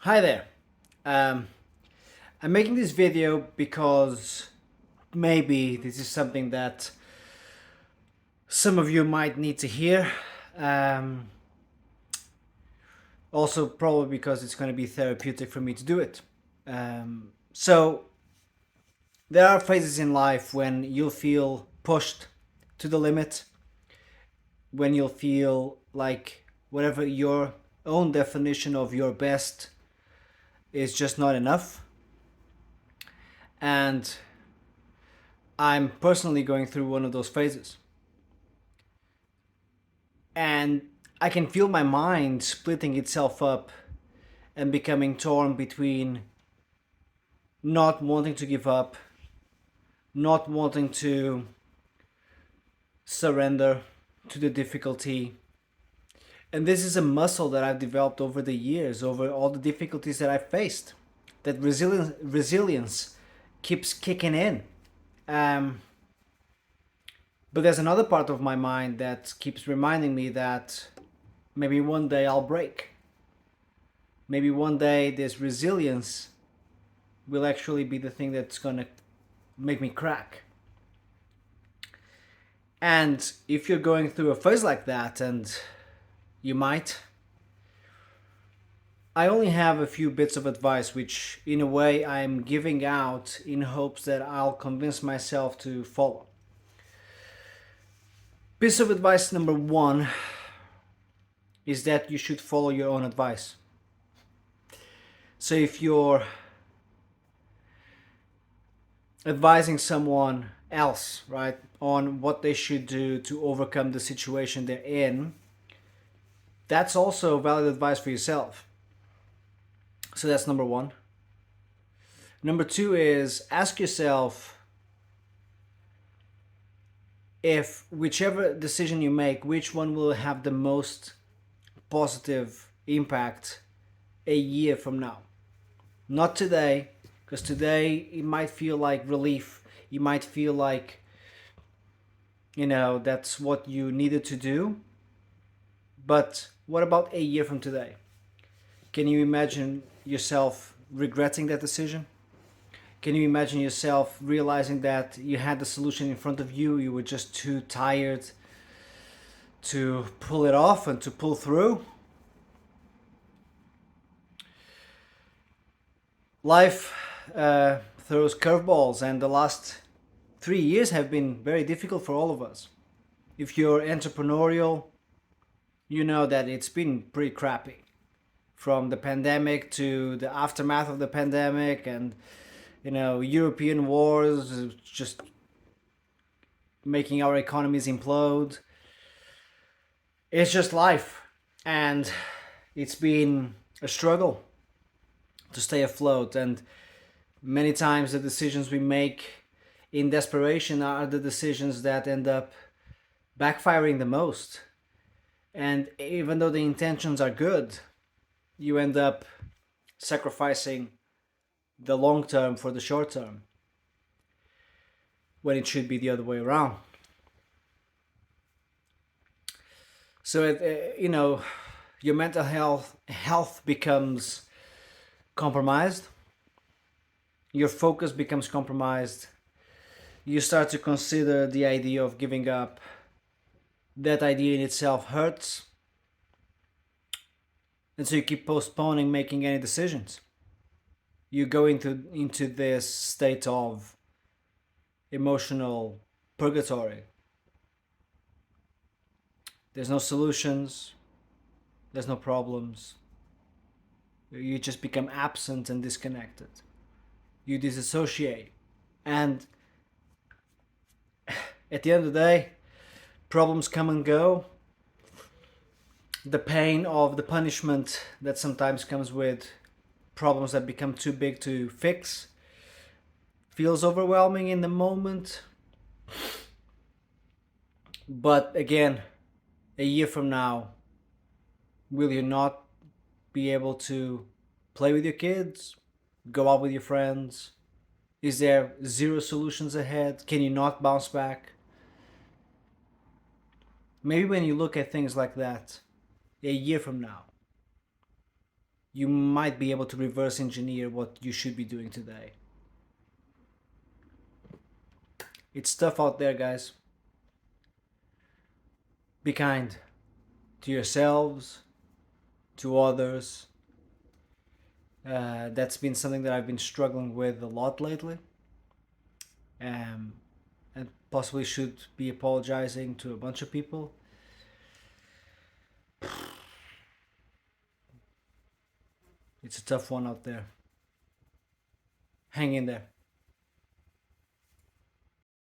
Hi there. Um, I'm making this video because maybe this is something that some of you might need to hear. Um, Also, probably because it's going to be therapeutic for me to do it. So, there are phases in life when you'll feel pushed to the limit, when you'll feel like whatever your own definition of your best is just not enough. And I'm personally going through one of those phases. And I can feel my mind splitting itself up and becoming torn between not wanting to give up, not wanting to surrender to the difficulty. And this is a muscle that I've developed over the years, over all the difficulties that I've faced. That resilience keeps kicking in. Um, but there's another part of my mind that keeps reminding me that maybe one day I'll break. Maybe one day this resilience will actually be the thing that's gonna make me crack. And if you're going through a phase like that, and you might, I only have a few bits of advice, which in a way I'm giving out in hopes that I'll convince myself to follow. Piece of advice number one is that you should follow your own advice. So if you're advising someone else, right, on what they should do to overcome the situation they're in, that's also valid advice for yourself. So that's number one. Number two is ask yourself if whichever decision you make, which one will have the most positive impact a year from now. Not today, because today it might feel like relief. You might feel like, that's what you needed to do. But what about a year from today? Can you imagine yourself regretting that decision? Can you imagine yourself realizing that you had the solution in front of you, you were just too tired to pull it off and to pull through? Life throws curveballs, and the last 3 years have been very difficult for all of us. If you're entrepreneurial, you know that it's been pretty crappy. From the pandemic to the aftermath of the pandemic, and European wars just making our economies implode. It's just life, and it's been a struggle to stay afloat. And many times the decisions we make in desperation are the decisions that end up backfiring the most. And even though the intentions are good, you end up sacrificing the long term for the short term when it should be the other way around. So your mental health becomes compromised. Your focus becomes compromised. You start to consider the idea of giving up. That idea in itself hurts, and so you keep postponing making any decisions. You go into this state of emotional purgatory. There's no solutions, there's no problems. You just become absent and disconnected. You disassociate. And at the end of the day, problems come and go. The pain of the punishment that sometimes comes with problems that become too big to fix feels overwhelming in the moment. But again, a year from now, will you not be able to play with your kids, go out with your friends? Is there zero solutions ahead? Can you not bounce back? Maybe when you look at things like that, a year from now, you might be able to reverse engineer what you should be doing today. It's tough out there, guys. Be kind to yourselves, to others. That's been something that I've been struggling with a lot lately. Um, and possibly should be apologizing to a bunch of people. It's a tough one out there. Hang in there.